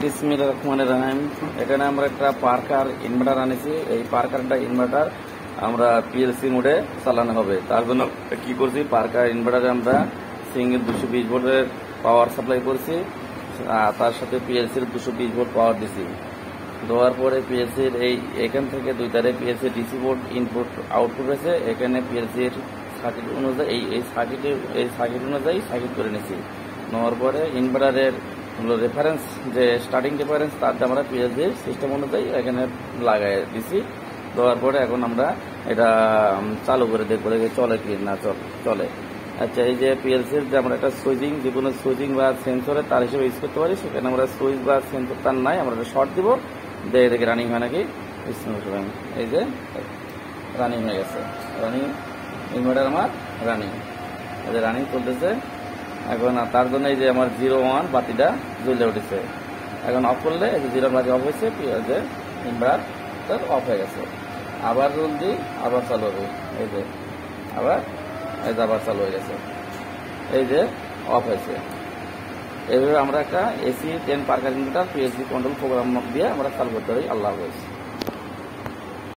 বিসমিল্লাহির রহমানির রহিম। এখানে আমরা একটা পার্কার ইনভার্টার আনেছি। এই পার্কারটা ইনভার্টার আমরা পিএলসি মোডে চালানো হবে। তার জন্য কি করছি, পার্কার ইনভার্টারে আমরা সিঙ্গেল 220 ভোল্টের পাওয়ার সাপ্লাই করছি, তার সাথে পিএলসির 220 ভোল্ট পাওয়ার দিছি। দেওয়ার পরে পিএলসির এখান থেকে দুই তারে PLC DC board input output হয়েছে। এখানে পিএলসির সার্কিট অনুযায়ী এই সার্কিট অনুযায়ী সার্কিট করে নিয়েছি। নেওয়ার পরে ইনভার্টারের রেফারেন্স যে স্টার্টিং রেফারেন্স তার আমরা পিএলসির সিস্টেম অনুযায়ী এখানে লাগাই দিছি। দেওয়ার পরে এখন আমরা এটা চালু করে দেখবো চলে কি না চলে। আচ্ছা, এই যে পিএলসির যে আমরা একটা সুইচিং, যে কোনো সুইচিং বা সেন্সরে তার হিসেবে ইউজ করতে পারি, সেখানে আমরা সুইচ বা সেন্সর তার নাই, আমরা শর্ট দিব, দেখে রানিং হয় নাকি। এই যে রানিং হয়ে গেছে, রানিং ইনভার্টার আমার রানিং, এই যে রানিং চলতেছে এখন। তার জন্য এই যে আমার 01 বাতিটা জ্বলে উঠেছে। এখন অফ করলে এই যে 0 বাতি অফ হয়েছে, যে ইনভার্টার অফ হয়ে গেছে। আবার জলদি আবার চালু হবে, এই যে আবার চালু হয়ে গেছে, এই যে অফ হয়েছে। এইভাবে আমরা একটা AC 10 Parker inverter PLC control program দিয়ে আমরা চালু করতে পারি। আল্লাহ হাফেজ।